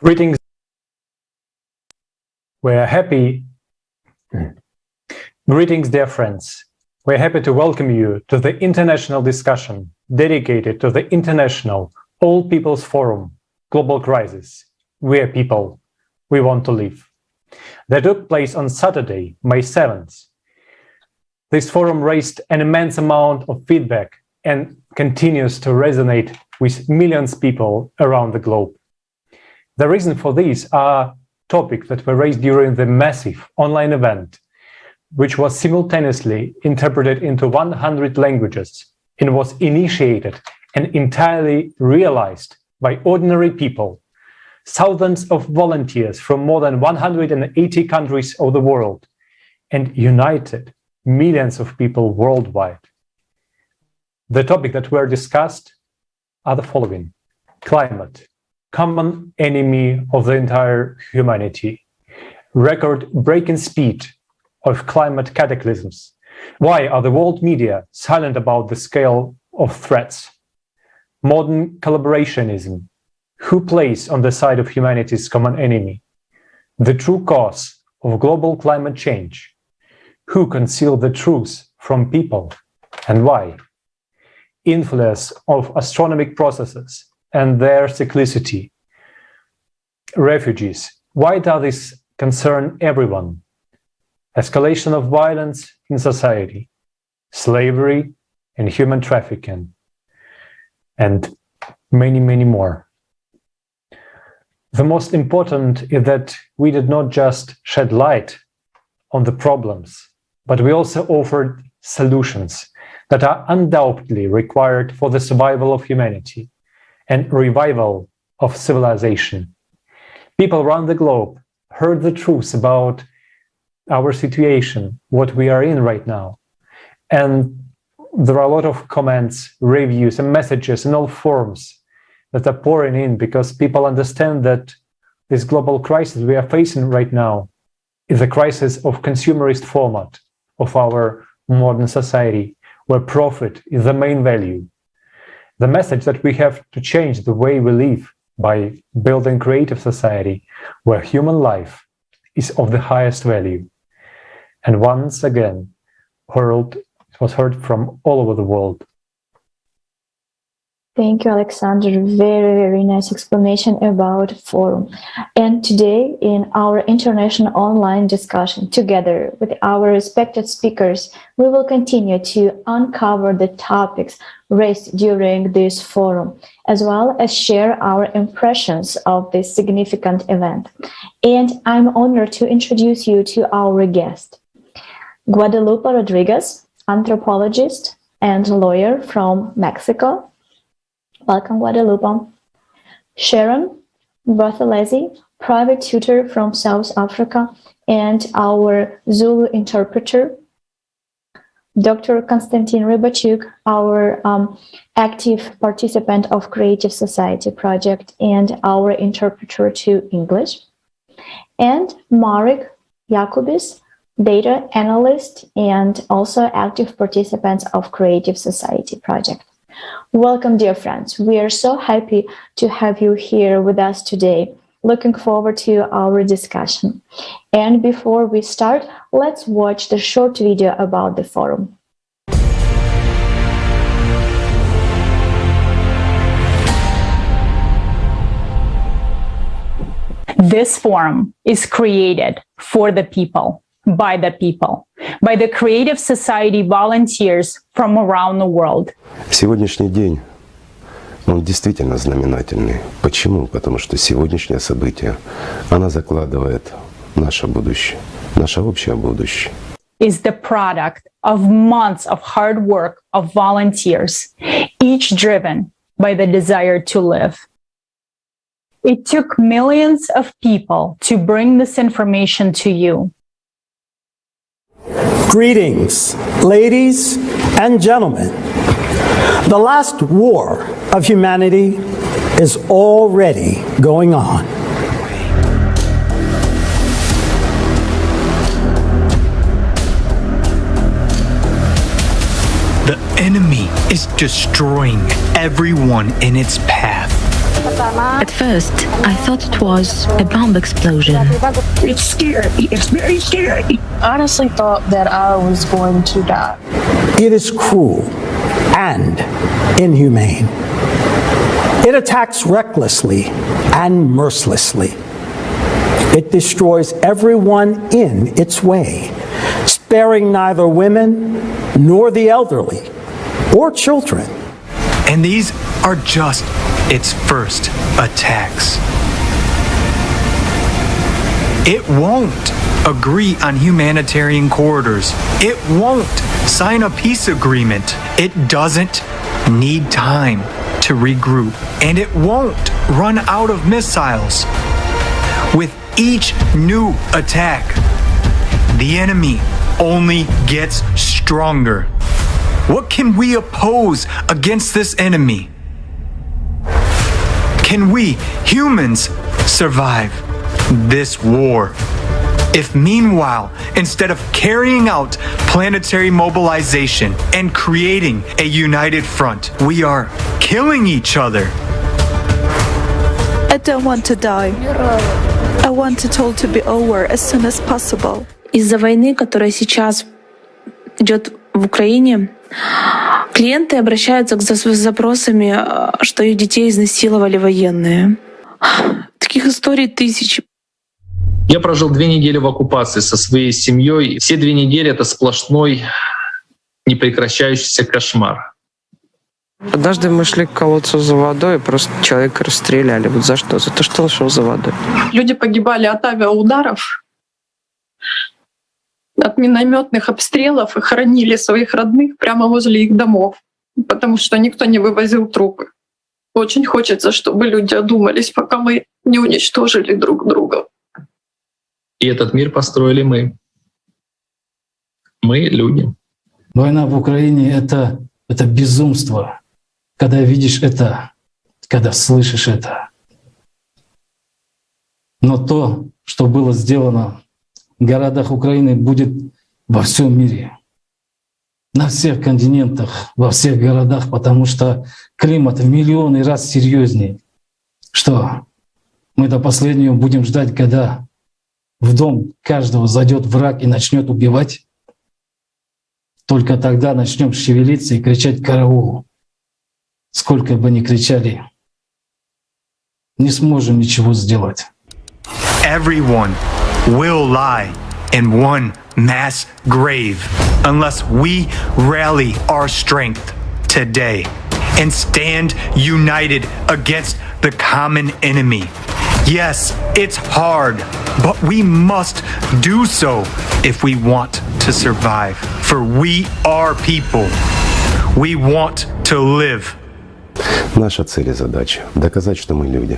Greetings. Greetings, dear friends. We're happy to welcome you to the international discussion dedicated to the International All Peoples Forum, Global Crisis. We are people. We want to live. That took place on Saturday, May 7th. This forum raised an immense amount of feedback and continues to resonate with millions of people around the globe. The reason for these are topics that were raised during the massive online event, which was simultaneously interpreted into 100 languages and was initiated and entirely realized by ordinary people, thousands of volunteers from more than 180 countries of the world, and united millions of people worldwide. The topics that were discussed are the following: climate, common enemy of the entire humanity, record-breaking speed of climate cataclysms. Why are the world media silent about the scale of threats? Modern collaborationism. Who plays on the side of humanity's common enemy? The true cause of global climate change. Who conceal the truth from people and why? Influence of astronomic processes and their cyclicity. Refugees. Why does this concern everyone? Escalation of violence in society, slavery and human trafficking, and many, many more. The most important is that we did not just shed light on the problems, but we also offered solutions that are undoubtedly required for the survival of humanity and revival of civilization. People around the globe heard the truth about our situation, what we are in right now. And there are a lot of comments, reviews, and messages in all forms that are pouring in because people understand that this global crisis we are facing right now is a crisis of consumerist format of our modern society, where profit is the main value. The message that we have to change the way we live by building creative society where human life is of the highest value. And once again, it was heard from all over the world. Thank you, Alexander. Very, very nice explanation about forum. And today, in our international online discussion, together with our respected speakers, we will continue to uncover the topics raised during this forum, as well as share our impressions of this significant event. And I'm honored to introduce you to our guest, Guadalupe Rodríguez, anthropologist and lawyer from Mexico. Welcome, Guadalupe. Sherone Buthelezi, private tutor from South Africa and our Zulu interpreter. Dr. Konstantin Rybachuk, our active participant of Creative Society project and our interpreter to English. And Marek Jakubis, data analyst and also active participants of Creative Society project. Welcome, dear friends. We are so happy to have you here with us today. Looking forward to our discussion. And before we start, let's watch the short video about the forum. This forum is created for the people, by the Creative Society volunteers from around the world. Сегодняшний день, он действительно знаменательный. Почему? Потому что сегодняшнее событие, оно закладывает наше будущее, наше общее будущее. Is the product of months of hard work of volunteers, each driven by the desire to live. It took millions of people to bring this information to you. Greetings, ladies and gentlemen. The last war of humanity is already going on. The enemy is destroying everyone in its path. At first, I thought it was a bomb explosion. It's scary. It's very scary. I honestly thought that I was going to die. It is cruel and inhumane. It attacks recklessly and mercilessly. It destroys everyone in its way, sparing neither women nor the elderly or children. And these are just its first attacks. It won't agree on humanitarian corridors. It won't sign a peace agreement. It doesn't need time to regroup. And it won't run out of missiles. With each new attack, the enemy only gets stronger. What can we oppose against this enemy? Can we, humans, survive this war? If meanwhile, instead of carrying out planetary mobilization and creating a united front, we are killing each other. I don't want to die. I want it all to be over as soon as possible. Из-за войны, которая сейчас идет в Украине, клиенты обращаются с запросами, что их детей изнасиловали военные. Таких историй тысячи. Я прожил 2 недели в оккупации со своей семьей. Все 2 недели — это сплошной, непрекращающийся кошмар. Однажды мы шли к колодцу за водой, и просто человека расстреляли. Вот за что? За то, что он шел за водой. Люди погибали от авиаударов, от минометных обстрелов и хоронили своих родных прямо возле их домов, потому что никто не вывозил трупы. Очень хочется, чтобы люди одумались, пока мы не уничтожили друг друга. И этот мир построили мы. Мы — люди. Война в Украине — это безумство. Когда видишь это, когда слышишь это. Но то, что было сделано в городах Украины, будет во всем мире. На всех континентах, во всех городах, потому что климат в миллионы раз серьезнее. Что мы до последнего будем ждать, когда в дом каждого зайдет враг и начнет убивать? Только тогда начнем шевелиться и кричать «караул». Сколько бы ни кричали, не сможем ничего сделать. Everyone will lie in one mass grave unless we rally our strength today and stand united against the common enemy. Yes, it's hard, but we must do so if we want to survive. For we are people. We want to live. Наша цель и задача — доказать, что мы люди.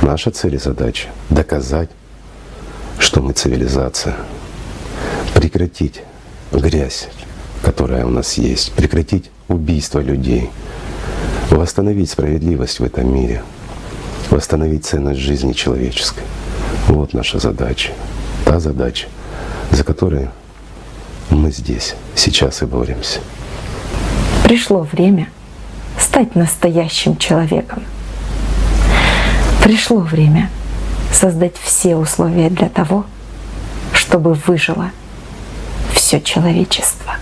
Наша цель и задача — доказать, что мы цивилизация. Прекратить грязь, которая у нас есть. Прекратить убийство людей. Восстановить справедливость в этом мире. Восстановить ценность жизни человеческой. Вот наша задача. Та задача, за которую мы здесь, сейчас и боремся. Пришло время стать настоящим человеком. Пришло время создать все условия для того, чтобы выжило все человечество.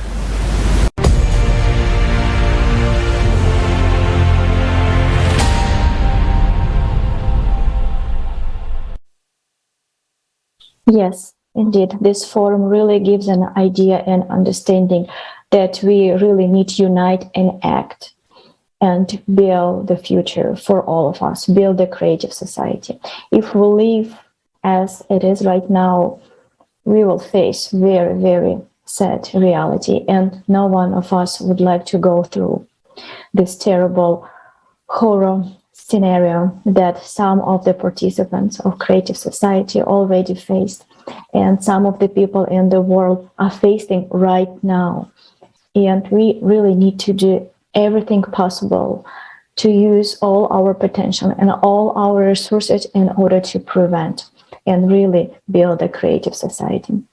Yes, indeed, this forum really gives an idea and understanding that we really need to unite and act and build the future for all of us, build a creative society. If we live as it is right now, we will face very, very sad reality, and no one of us would like to go through this terrible horror scenario that some of the participants of creative society already faced, and some of the people in the world are facing right now. And we really need to do everything possible to use all our potential and all our resources in order to prevent and really build a creative society.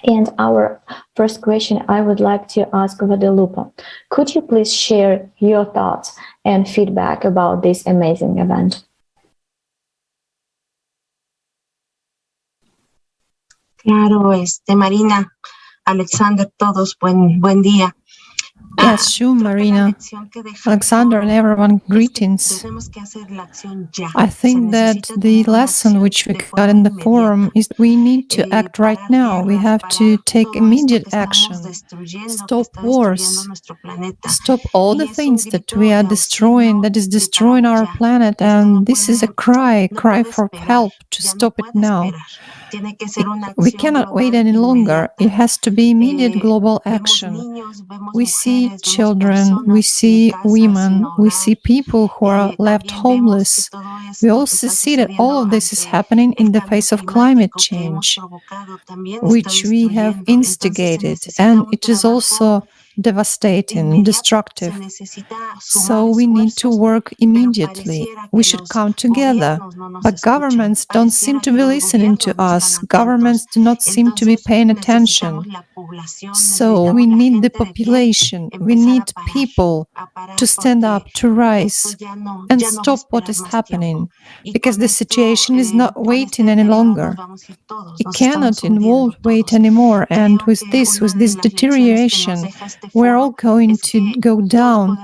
And our first question I would like to ask Guadalupe. Could you please share your thoughts and feedback about this amazing event? Claro, Marina, Alexander, todos, buen día. Yes, sure, Marina, Alexander, and everyone, greetings. I think that the lesson which we got in the forum is we need to act right now. We have to take immediate action, stop wars, stop all the things that we are destroying, that is destroying our planet. And this is a cry for help to stop it now. We cannot wait any longer. It has to be immediate global action. We see children, we see women, we see people who are left homeless. We also see that all of this is happening in the face of climate change, which we have instigated, and it is also devastating, destructive. So we need to work immediately. We should come together. But governments don't seem to be listening to us. Governments do not seem to be paying attention. So we need the population, we need people to stand up, to rise, and stop what is happening, because the situation is not waiting any longer. It cannot involve wait anymore, and with this deterioration, we're all going to go down,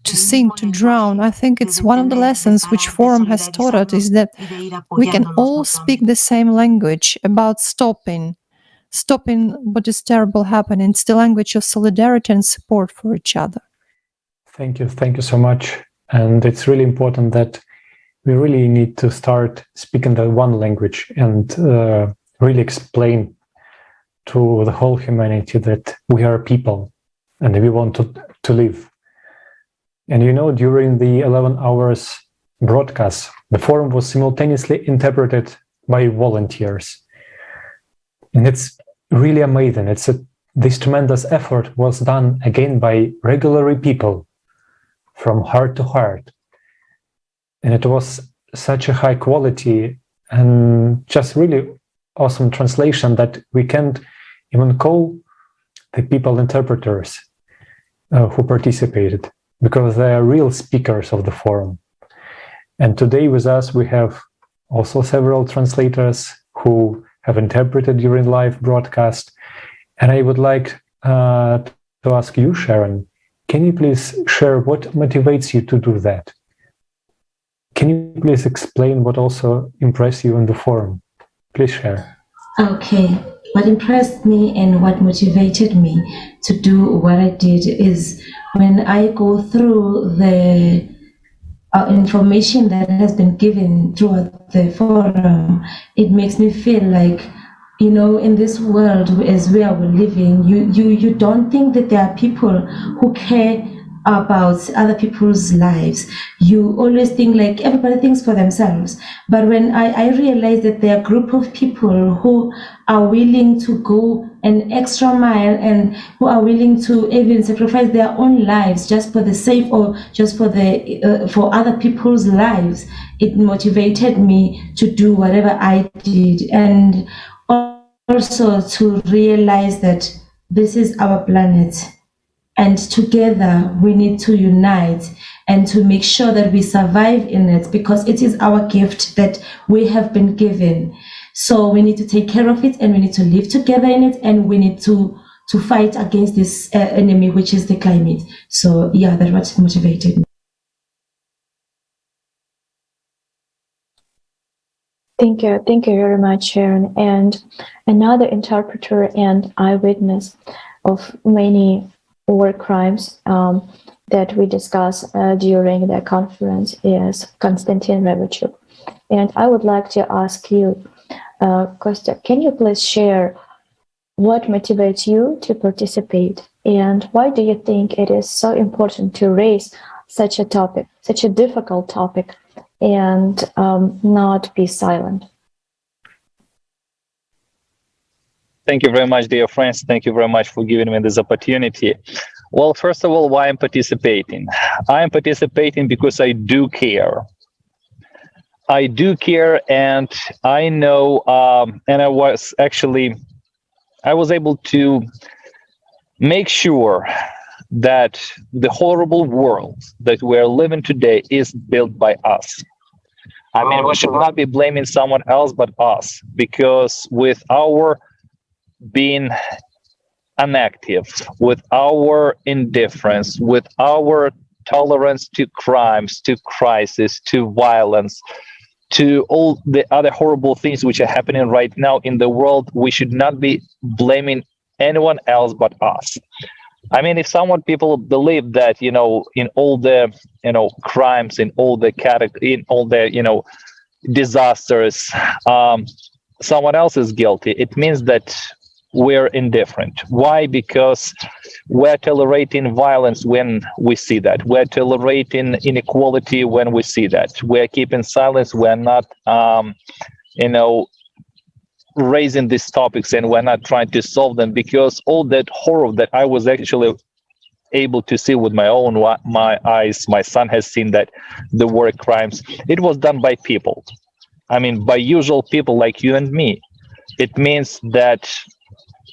to sink, to drown. I think it's one of the lessons which Forum has taught us, is that we can all speak the same language about stopping what is terrible happening. It's the language of solidarity and support for each other. Thank you so much. And it's really important that we really need to start speaking that one language and really explain to the whole humanity that we are people and we want to live. And during the 11 hours broadcast, the forum was simultaneously interpreted by volunteers. And it's really amazing. This tremendous effort was done again by regular people from heart to heart. And it was such a high quality and just really awesome translation that we can't even call the people interpreters who participated, because they are real speakers of the forum. And today with us, we have also several translators who have interpreted during live broadcast. And I would like to ask you, Sharon, can you please share what motivates you to do that? Can you please explain what also impressed you in the forum? Please share. Okay. What impressed me and what motivated me to do what I did is when I go through the information that has been given throughout the forum, it makes me feel like, in this world as we are living, you don't think that there are people who care about other people's lives. You always think like everybody thinks for themselves. But when I realized that there are a group of people who are willing to go an extra mile and who are willing to even sacrifice their own lives just for the sake or just for for other people's lives, it motivated me to do whatever I did, and also to realize that this is our planet. And together we need to unite and to make sure that we survive in it, because it is our gift that we have been given. So we need to take care of it, and we need to live together in it, and we need to fight against this enemy, which is the climate. So yeah, that's what motivated me. Thank you very much, Sharon. And another interpreter and eyewitness of many war crimes that we discussed during the conference is Konstantin Rybachuk. And I would like to ask you, Kosta, can you please share what motivates you to participate, and why do you think it is so important to raise such a topic, such a difficult topic, and not be silent? Thank you very much, dear friends. Thank you very much for giving me this opportunity. Well, first of all, why I'm participating? I'm participating because I do care. I do care, and I know, and I was actually I was able to make sure that the horrible world that we're living today is built by us. I mean, we should not be blaming someone else but us, because with our being inactive, with our indifference, with our tolerance to crimes, to crisis, to violence, to all the other horrible things which are happening right now in the world, we should not be blaming anyone else but us. I mean, if people believe that, in all the, crimes, in all the disasters, someone else is guilty, it means that we're indifferent. Why? Because we're tolerating violence when we see that. We're tolerating inequality when we see that. We're keeping silence. We're not, raising these topics, and we're not trying to solve them, because all that horror that I was actually able to see with my eyes, my son has seen that the war crimes, it was done by people. I mean, by usual people like you and me. It means that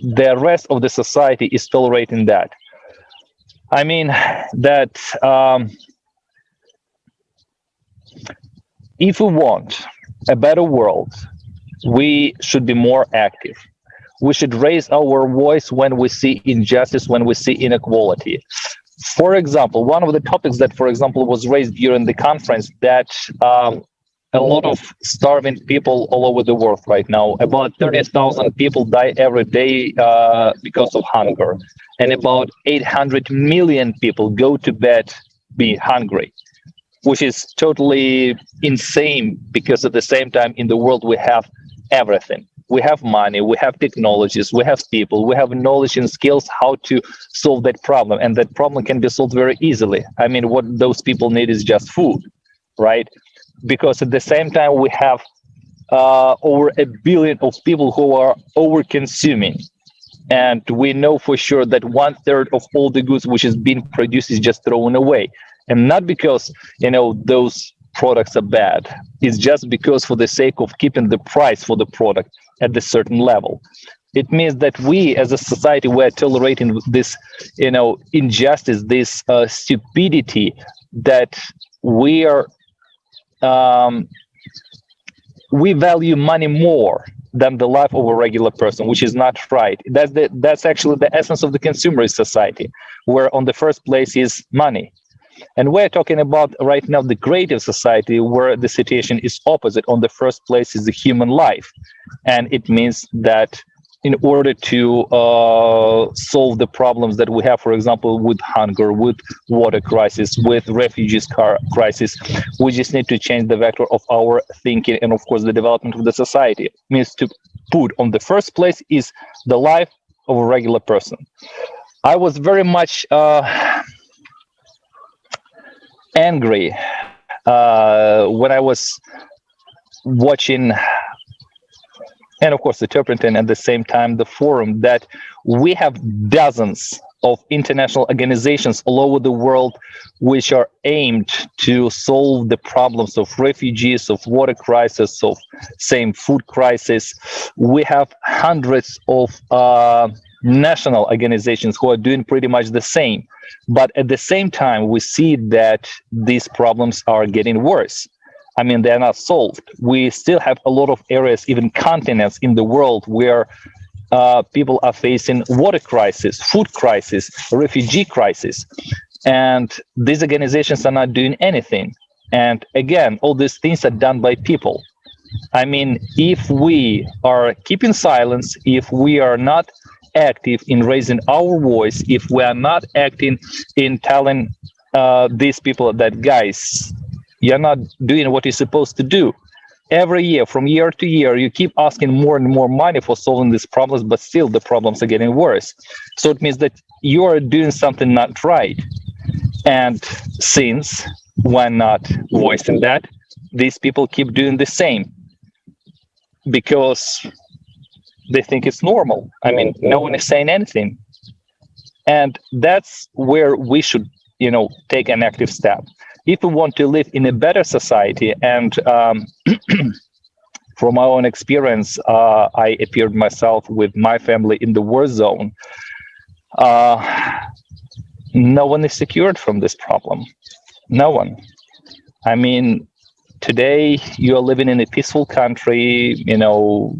the rest of the society is tolerating that. I mean, that if we want a better world, we should be more active. We should raise our voice when we see injustice, when we see inequality. For example, one of the topics that, for example, was raised during the conference, that a lot of starving people all over the world right now. About 30,000 people die every day because of hunger. And about 800 million people go to bed being hungry, which is totally insane, because at the same time in the world we have everything. We have money, we have technologies, we have people, we have knowledge and skills how to solve that problem. And that problem can be solved very easily. I mean, what those people need is just food, right? Because at the same time, we have over 1 billion of people who are over-consuming. And we know for sure that 1/3 of all the goods which is being produced is just thrown away. And not because, those products are bad. It's just because for the sake of keeping the price for the product at a certain level. It means that we as a society, we're tolerating this, injustice, this stupidity, that we are, we value money more than the life of a regular person, which is not right. That's actually the essence of the consumerist society, where on the first place is money. And we're talking about right now the creative society, where the situation is opposite. On the first place is the human life. And it means that in order to solve the problems that we have, for example, with hunger, with water crisis, with refugees crisis, we just need to change the vector of our thinking, and of course the development of the society. It means to put on the first place is the life of a regular person. I was very much angry when I was watching, and of course interpreting at the same time the forum, that we have dozens of international organizations all over the world which are aimed to solve the problems of refugees, of water crisis, of same food crisis. We have hundreds of national organizations who are doing pretty much the same. But at the same time, we see that these problems are getting worse. I mean, they're not solved. We still have a lot of areas, even continents in the world, where people are facing water crisis, food crisis, refugee crisis. And these organizations are not doing anything. And again, all these things are done by people. I mean, if we are keeping silence, if we are not active in raising our voice, if we are not acting in telling these people that, guys, you're not doing what you're supposed to do. Every year, from year to year, you keep asking more and more money for solving these problems, but still the problems are getting worse. So it means that you are doing something not right. And since we're not voicing that, these people keep doing the same because they think it's normal. I mean, no one is saying anything. And that's where we should, take an active step. If we want to live in a better society and From my own experience, I appeared myself with my family in the war zone. No one is secured from this problem. No one. I mean, today you are living in a peaceful country, you know,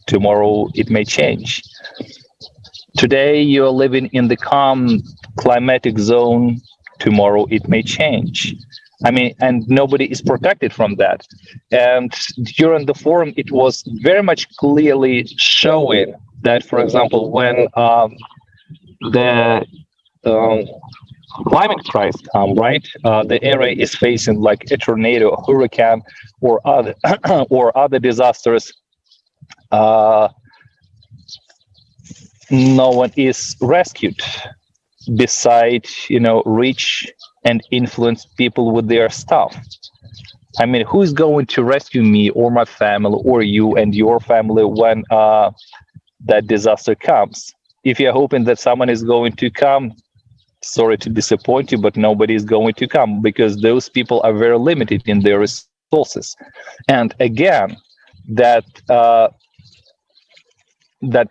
tomorrow it may change. Today you are living in the calm climatic zone, tomorrow it may change. I mean, and nobody is protected from that. And during the forum, it was very much clearly showing that, for example, when the climate crisis comes, right? The area is facing like a tornado, a hurricane, or other or other disasters. No one is rescued besides, you know, rich and influence people with their stuff. I mean, who's going to rescue me or my family or you and your family when that disaster comes? If you're hoping that someone is going to come, sorry to disappoint you, but nobody is going to come because those people are very limited in their resources. And again, that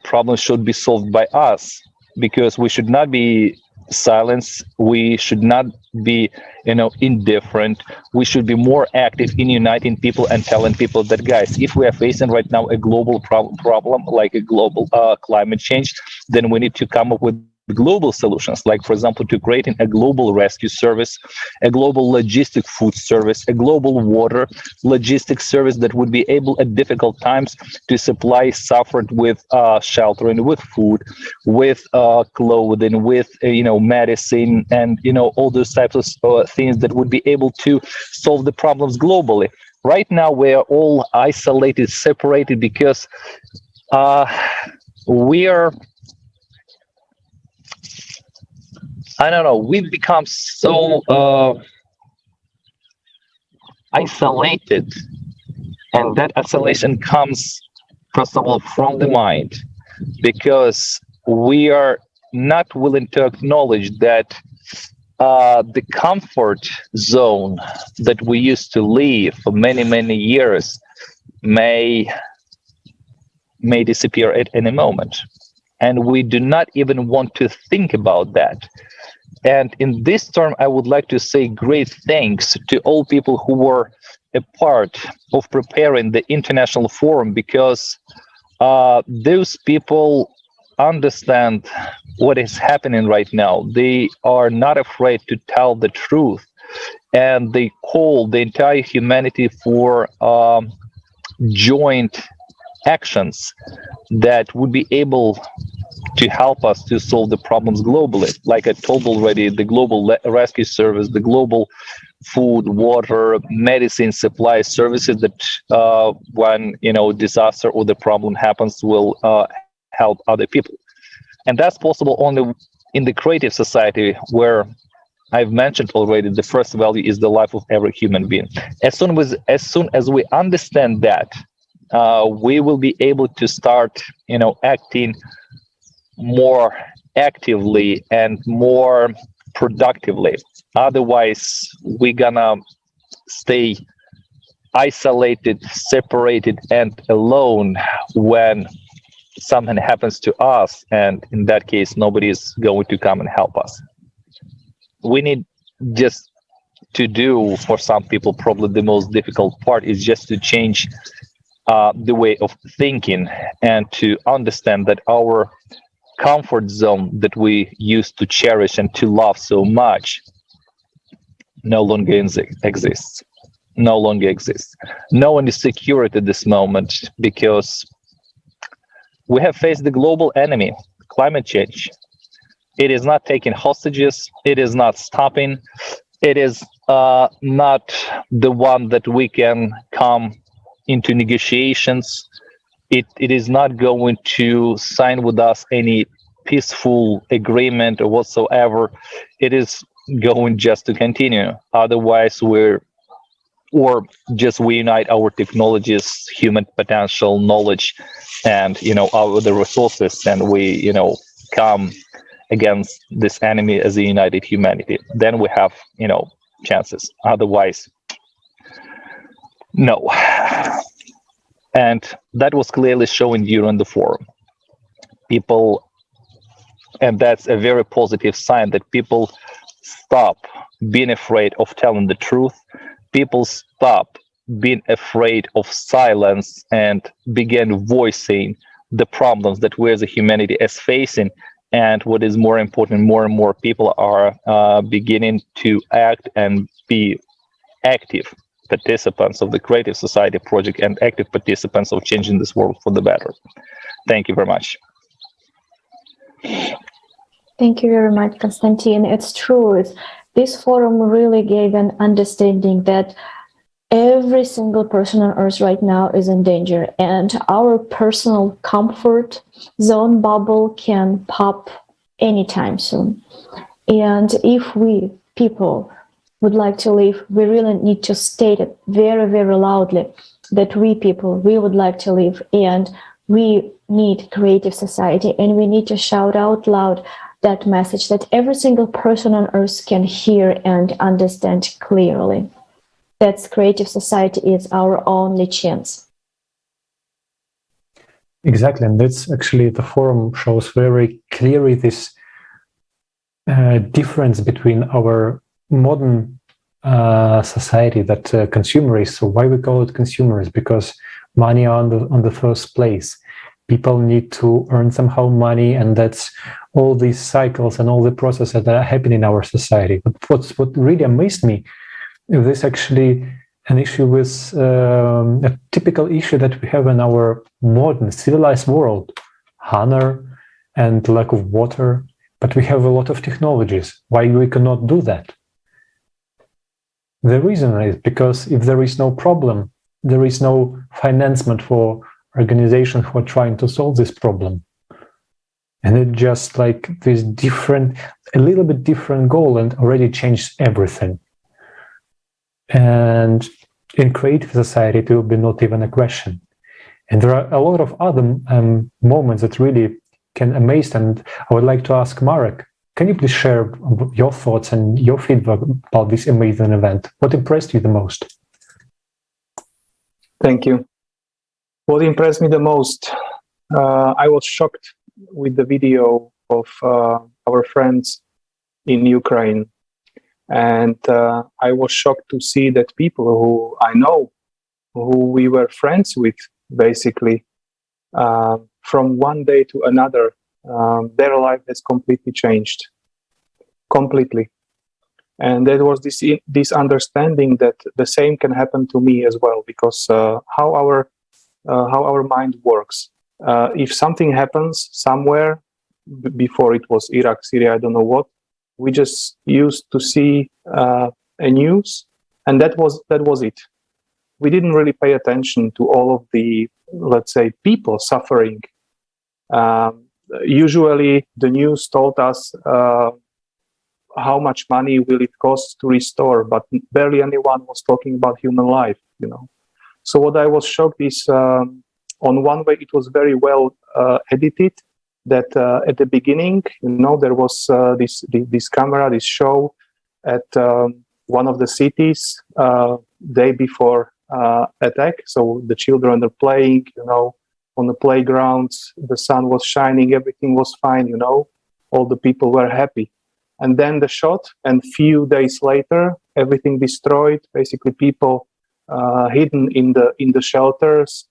problem should be solved by us, because we should not be silenced. We should not be, you know, indifferent. We should be more active in uniting people and telling people that, guys, if we are facing right now a global problem like a global climate change, then we need to come up with global solutions, like, for example, to creating a global rescue service, a global logistic food service, a global water logistic service that would be able at difficult times to supply suffered with sheltering, with food, with clothing, with medicine, and all those types of things that would be able to solve the problems globally. Right now, we are all isolated, separated, because we are, I don't know, we've become so isolated, and that isolation comes, first of all, from the mind, because we are not willing to acknowledge that the comfort zone that we used to live for many, many years may disappear at any moment. And we do not even want to think about that. And in this term, I would like to say great thanks to all people who were a part of preparing the international forum, because those people understand what is happening right now. They are not afraid to tell the truth, and they call the entire humanity for joint actions that would be able to help us to solve the problems globally. Like I told already, the global rescue service, the global food, water, medicine supply services that when disaster or the problem happens will help other people. And that's possible only in the creative society, where I've mentioned already the first value is the life of every human being. As soon as we understand that, we will be able to start acting more actively and more productively. Otherwise, we're gonna stay isolated, separated, and alone when something happens to us, and in that case, nobody is going to come and help us. We need just to do, for some people, probably the most difficult part is just to change the way of thinking and to understand that our comfort zone that we used to cherish and to love so much no longer exists. No longer exists. No one is secure at this moment, because we have faced the global enemy, climate change. It is not taking hostages. It is not stopping. It is not the one that we can come into negotiations. It is not going to sign with us any peaceful agreement or whatsoever. It is going just to continue. Otherwise, we unite our technologies, human potential, knowledge, and the resources, and we come against this enemy as a united humanity. Then we have chances. Otherwise, no. And that was clearly shown during the forum. People, and that's a very positive sign, that people stop being afraid of telling the truth. People stop being afraid of silence and began voicing the problems that we as a humanity is facing. And what is more important, more and more people are beginning to act and be active participants of the Creative Society project and active participants of changing this world for the better. Thank you very much. Thank you very much, Konstantin. It's true. This forum really gave an understanding that every single person on Earth right now is in danger, and our personal comfort zone bubble can pop anytime soon. And if we, people, would like to live, we really need to state it very, very loudly that we people, we would like to live, and we need creative society, and we need to shout out loud that message that every single person on Earth can hear and understand clearly. That's creative society is our only chance. Exactly, and that's actually, the forum shows very clearly this difference between our modern society, that consumerist. So why we call it consumerist? Because money on the first place. People need to earn somehow money, and that's all these cycles and all the processes that are happening in our society. But what really amazed me, this actually an issue with a typical issue that we have in our modern civilized world: hunger and lack of water. But we have a lot of technologies. Why we cannot do that? The reason is because if there is no problem, there is no financement for organizations who are trying to solve this problem. And it just like this different, a little bit different goal, and already changed everything. And in creative society, it will be not even a question. And there are a lot of other moments that really can amaze. And I would like to ask Marek, can you please share your thoughts and your feedback about this amazing event? What impressed you the most? Thank you. What impressed me the most, I was shocked with the video of our friends in Ukraine. And I was shocked to see that people who I know, who we were friends with, basically, from one day to another, their life has completely changed. Completely. And there was this understanding that the same can happen to me as well, because how our mind works. If something happens somewhere, before it was Iraq, Syria, I don't know what, we just used to see a news, and that was it. We didn't really pay attention to all of the, let's say, people suffering. Usually, the news told us how much money will it cost to restore, but barely anyone was talking about human life, you know. So what I was shocked is, on one way, it was very well edited. That at the beginning, you know, there was this camera, this show at one of the cities day before attack. So the children are playing, you know, on the playgrounds. The sun was shining, everything was fine, you know. All the people were happy. And then the shot, and few days later, everything destroyed. Basically, people hidden in the shelters.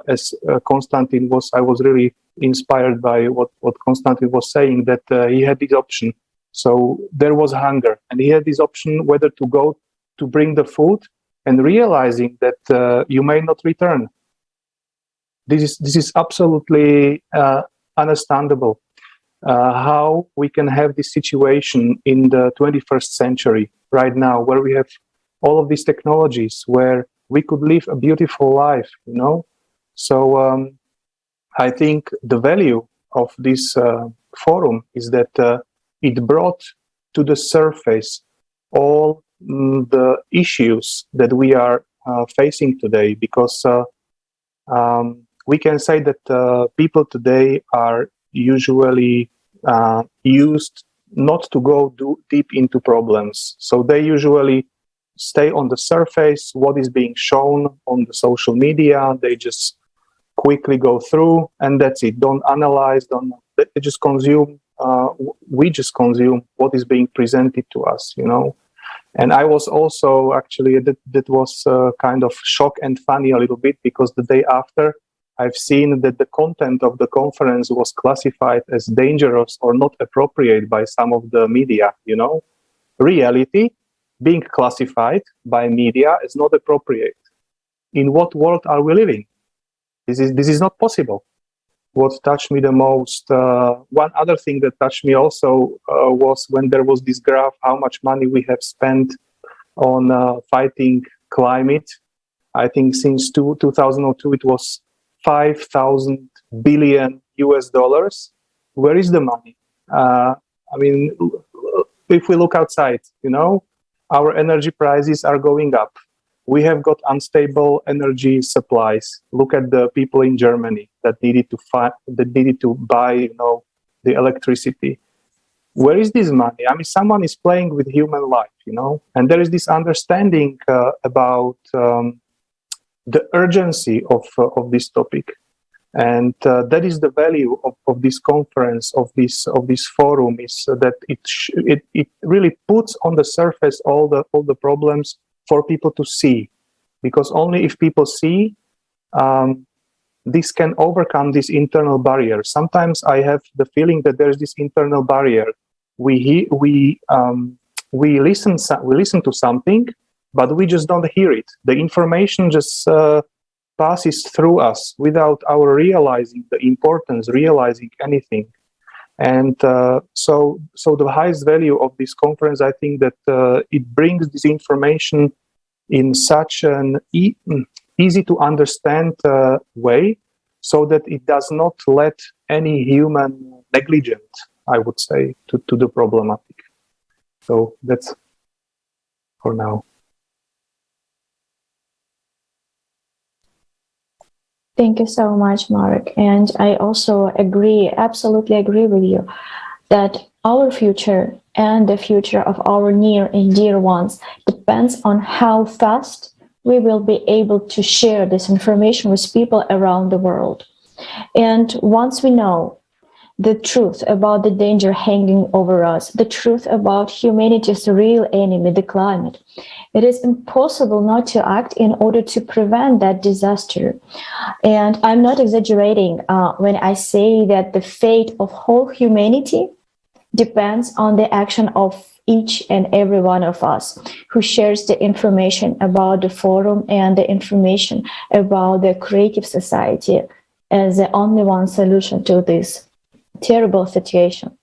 As Konstantin was, I was really inspired by what Konstantin was saying, that he had this option. So there was hunger, and he had this option whether to go to bring the food, and realizing that you may not return. This is absolutely understandable. How we can have this situation in the 21st century right now, where we have all of these technologies, where we could live a beautiful life, you know. So I think the value of this forum is that it brought to the surface all the issues that we are facing today, because we can say that people today are usually used not to go deep into problems. So they usually stay on the surface, what is being shown on the social media. They just quickly go through, and that's it. Don't analyze, they just consume. We just consume what is being presented to us, you know. And I was also actually, that was kind of shock and funny a little bit, because the day after, I've seen that the content of the conference was classified as dangerous or not appropriate by some of the media, you know. Reality being classified by media is not appropriate. In what world are we living? This is not possible. What touched me the most, one other thing that touched me also was when there was this graph, how much money we have spent on fighting climate. I think since 2002, it was 5,000 billion US dollars. Where is the money? I mean, if we look outside, you know, our energy prices are going up. We have got unstable energy supplies. Look at the people in Germany that needed to buy, you know, the electricity. Where is this money? I mean, someone is playing with human life, you know, and there is this understanding about the urgency of this topic, and that is the value of this conference, of this forum, is that it really puts on the surface all the problems for people to see, because only if people see, this can overcome this internal barrier. Sometimes I have the feeling that there's this internal barrier. We listen to something, but we just don't hear it. The information just passes through us without our realizing the importance, realizing anything. And so the highest value of this conference, I think that it brings this information in such an easy to understand way, so that it does not let any human negligent, I would say, to the problematic. So that's for now. Thank you so much, Marek. And I also absolutely agree with you, that our future and the future of our near and dear ones depends on how fast we will be able to share this information with people around the world. And once we know the truth about the danger hanging over us, the truth about humanity's real enemy, the climate, it is impossible not to act in order to prevent that disaster. And I'm not exaggerating when I say that the fate of whole humanity depends on the action of each and every one of us who shares the information about the forum and the information about the creative society as the only one solution to this terrible situation.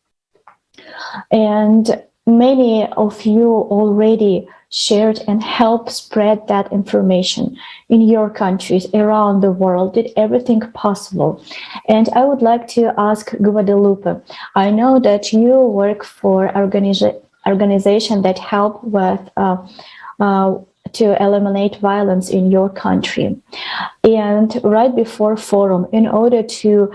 And many of you already shared and helped spread that information in your countries around the world, did everything possible. And I would like to ask Guadalupe, I know that you work for organization that help with to eliminate violence in your country. And right before forum, in order to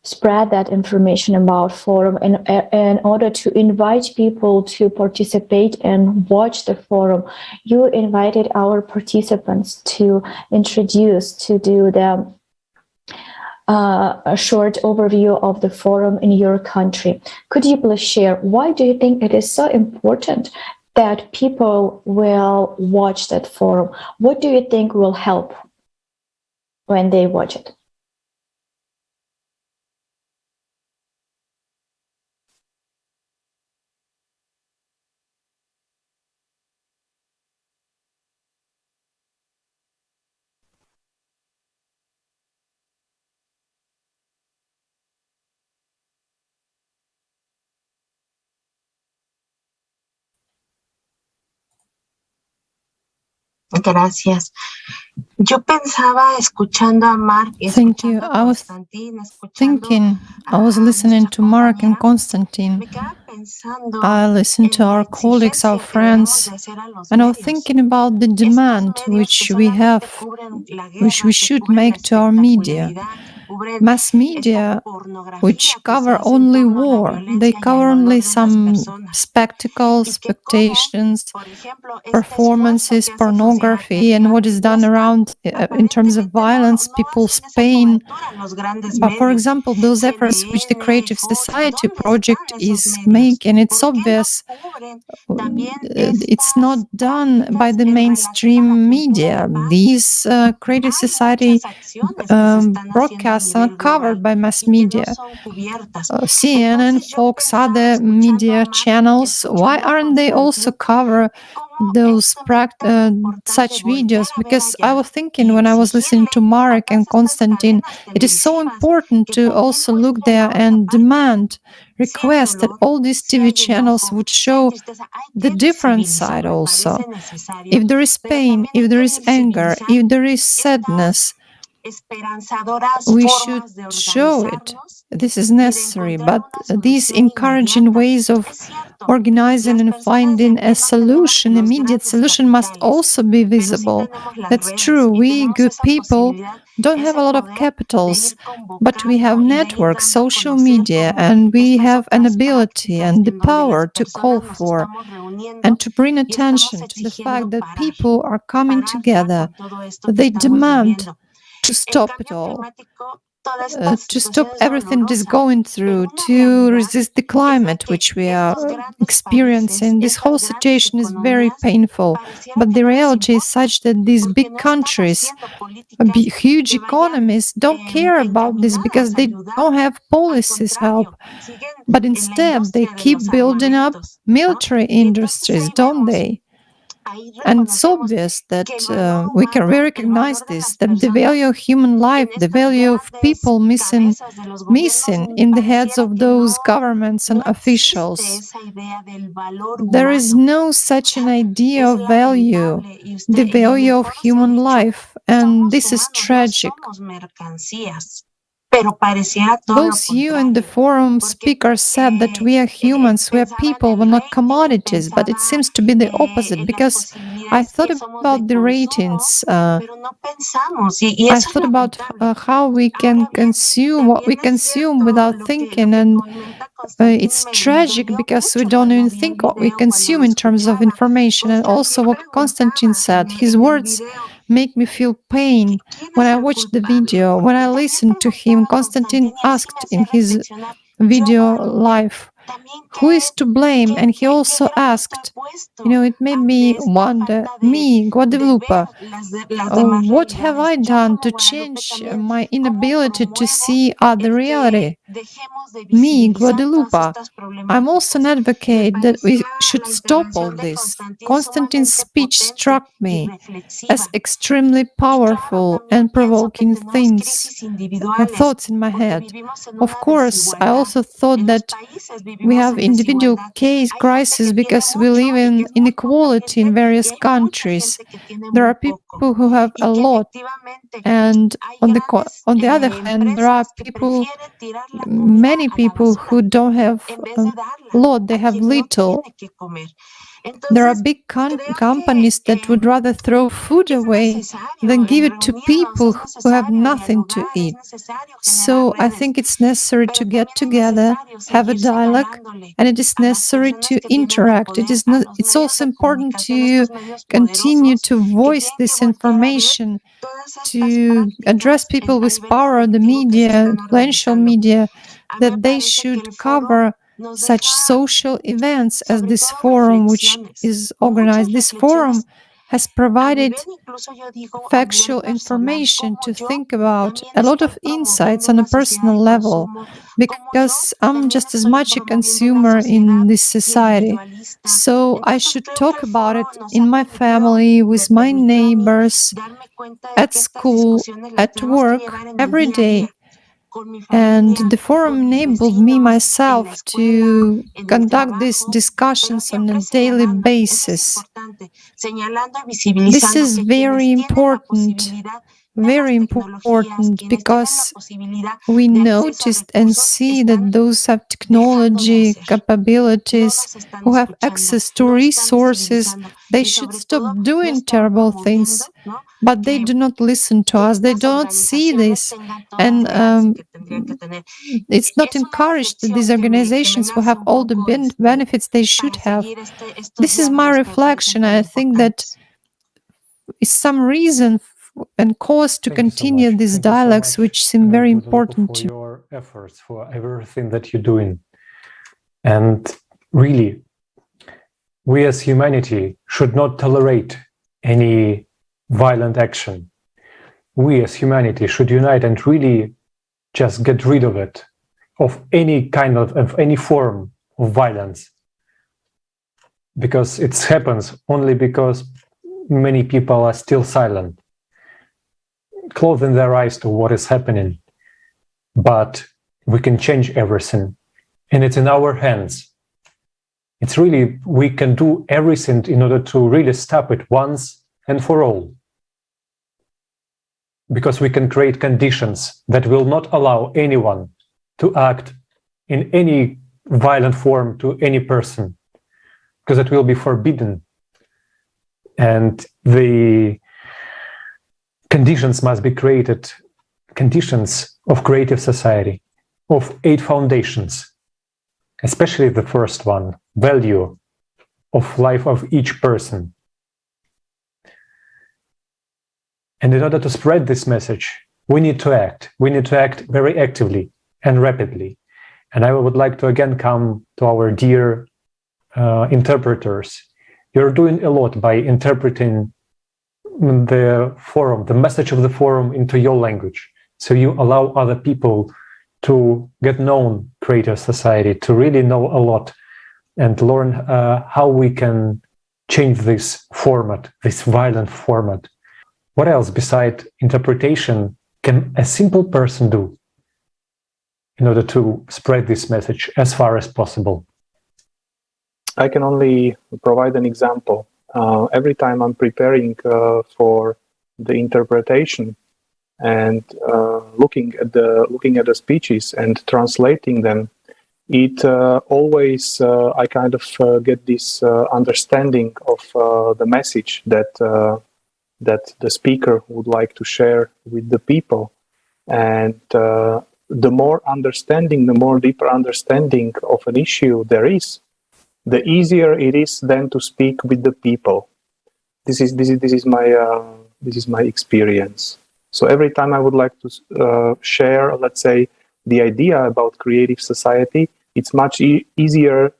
spread that information about forum, and in order to invite people to participate and watch the forum, you invited our participants to introduce, to do the a short overview of the forum in your country. Could you please share, why do you think it is so important that people will watch that forum? What do you think will help when they watch it? Gracias. Yo pensaba, escuchando a Mark, Thank you. I was thinking, I was listening to Mark and Konstantin. I listened to our colleagues, our friends, and I was thinking about the demand which we have, which we should make to our media. mass media which cover only war. They cover only some spectacle, expectations, performances, pornography, and what is done around in terms of violence, people's pain. But for example, those efforts which the Creative Society project is making, it's obvious it's not done by the mainstream media. These Creative Society broadcasts are covered by mass media. CNN, Fox, other media channels, why aren't they also cover those such videos? Because I was thinking when I was listening to Marek and Konstantin, it is so important to also look there and request that all these TV channels would show the different side also. If there is pain, if there is anger, if there is sadness, we should show it. This is necessary, but these encouraging ways of organizing and finding a solution, immediate solution, must also be visible. That's true. We good people don't have a lot of capitals, but we have networks, social media, and we have an ability and the power to call for and to bring attention to the fact that people are coming together. They demand to stop it all, to stop everything that is going through, to resist the climate which we are experiencing. This whole situation is very painful, but the reality is such that these big countries, huge economies, don't care about this because they don't have policies help, but instead they keep building up military industries, don't they? And it's obvious that we can recognize this, that the value of human life, the value of people missing in the heads of those governments and officials. There is no such an idea of value, the value of human life, and this is tragic. Both you and the forum speakers said that we are humans, we are people, we're not commodities, but it seems to be the opposite, because I thought about the ratings. I thought about how we can consume what we consume without thinking, and it's tragic because we don't even think what we consume in terms of information. And also what Konstantin said, his words make me feel pain when I watch the video. When I listen to him, Konstantin asked in his video live, who is to blame? And he also asked, it made me wonder, me, Guadalupe, what have I done to change my inability to see other reality? Me, Guadalupe, I'm also an advocate that we should stop all this. Konstantin's speech struck me as extremely powerful and provoking thoughts in my head. Of course, I also thought that we have individual case crisis because we live in inequality in various countries. There are people who have a lot, and on the other hand, there are many people who don't have a lot, they have little. There are big companies that would rather throw food away than give it to people who have nothing to eat. So I think it's necessary to get together, have a dialogue, and it is necessary to interact. It's also important to continue to voice this information, to address people with power, the media, influential media, that they should cover such social events as this forum, which is organized. This forum has provided factual information to think about, a lot of insights on a personal level, because I'm just as much a consumer in this society. So I should talk about it in my family, with my neighbors, at school, at work, every day. And the forum enabled me myself to conduct these discussions on a daily basis. This is very important, because we noticed and see that those have technology capabilities, who have access to resources, they should stop doing terrible things. but they do not listen to us. They don't see this, and it's not encouraged that these organizations will have all the benefits they should have. This is my reflection. I think that is some reason and cause to continue these dialogues, which seem very important to your efforts, for everything that you're doing. And really, we as humanity should not tolerate any violent action. We as humanity should unite and really just get rid of it, of any kind of any form of violence. Because it happens only because many people are still silent, closing their eyes to what is happening. But we can change everything, and it's in our hands. It's really, we can do everything in order to really stop it once and for all. Because we can create conditions that will not allow anyone to act in any violent form to any person, because it will be forbidden. And the conditions must be created, conditions of creative society, of 8 foundations, especially the first one, value of life of each person. And in order to spread this message, we need to act. We need to act very actively and rapidly. And I would like to again come to our dear interpreters. You're doing a lot by interpreting the forum, the message of the forum into your language. So you allow other people to get known creative society, to really know a lot and learn how we can change this format, this violent format. What else besides interpretation can a simple person do in order to spread this message as far as possible? I can only provide an example. Every time I'm preparing for the interpretation and looking at the speeches and translating them, it always I kind of get this understanding of the message that the speaker would like to share with the people. And the more understanding, the more deeper understanding of an issue there is, the easier it is then to speak with the people. This is my experience. So every time I would like to share, let's say, the idea about creative society, it's much easier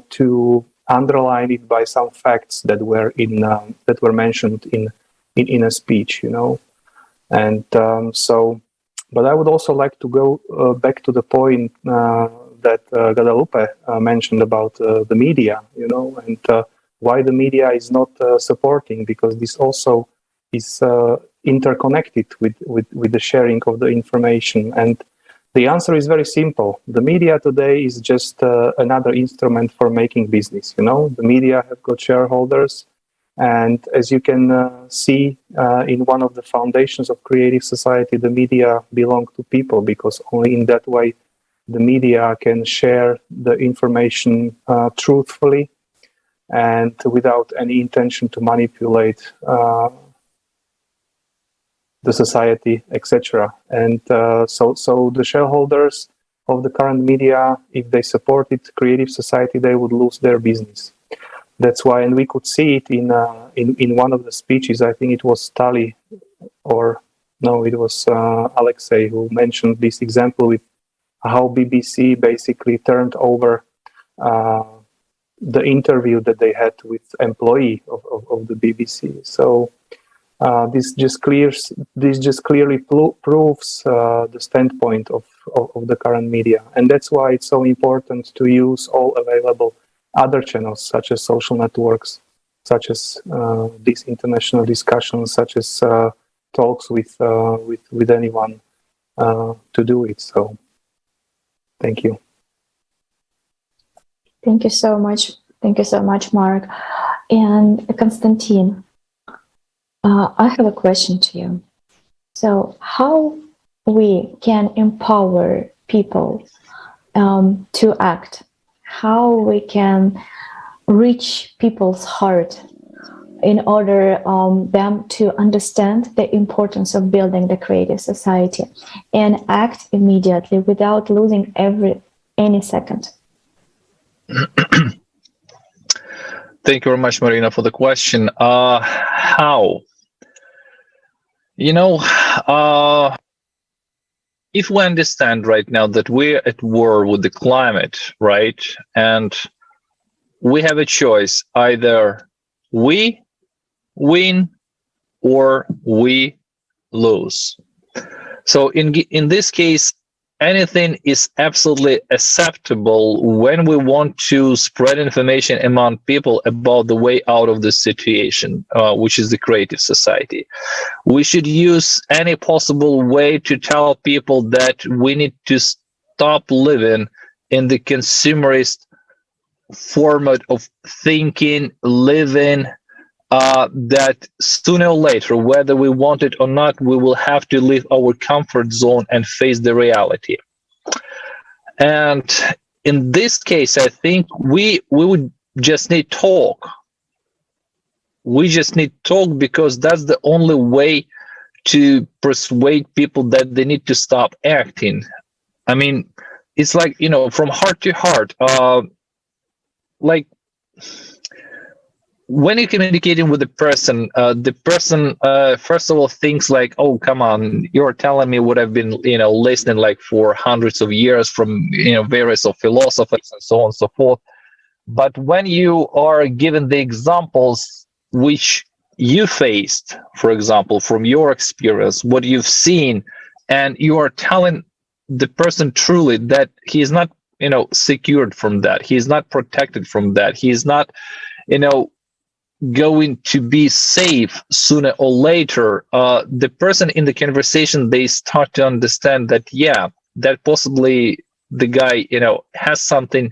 to underline it by some facts that were mentioned in a speech, you know. And but I would also like to go back to the point that Guadalupe mentioned about the media, you know, and why the media is not supporting, because this also is interconnected with the sharing of the information. And the answer is very simple. The media today is just another instrument for making business, you know. The media have got shareholders, and as you can see in one of the foundations of creative society, the media belong to people, because only in that way the media can share the information truthfully and without any intention to manipulate the society, etc. And so the shareholders of the current media, if they supported creative society, they would lose their business. That's why, and we could see it in one of the speeches. I think it was Tali, or no, it was Alexei who mentioned this example with how BBC basically turned over the interview that they had with employee of the BBC. So this just clearly proves the standpoint of the current media, and that's why it's so important to use all available other channels, such as social networks, such as these international discussions, such as talks with anyone to do it. So, thank you. Thank you so much. Thank you so much, Marek. And Konstantin, I have a question to you. So, how we can empower people to act? How we can reach people's heart in order them to understand the importance of building the creative society and act immediately without losing any second. Thank you very much, Marina, for the question. How? You know, if we understand right now that we're at war with the climate, right, and we have a choice, either we win or we lose. So in this case, anything is absolutely acceptable when we want to spread information among people about the way out of the situation, which is the creative society. We should use any possible way to tell people that we need to stop living in the consumerist format of thinking, living, that sooner or later, whether we want it or not, we will have to leave our comfort zone and face the reality. And in this case, I think we would just need talk. We just need talk because that's the only way to persuade people that they need to stop acting. I mean, it's like, you know, from heart to heart, like, when you're communicating with the person first of all thinks like, oh, come on, you're telling me what I've been, you know, listening like for hundreds of years from, you know, various of philosophers and so on and so forth. But when you are given the examples which you faced, for example, from your experience, what you've seen, and you are telling the person truly that he is not, you know, secured from that, he is not protected from that, he is not, you know, going to be safe sooner or later, the person in the conversation, they start to understand that, yeah, that possibly the guy, you know, has something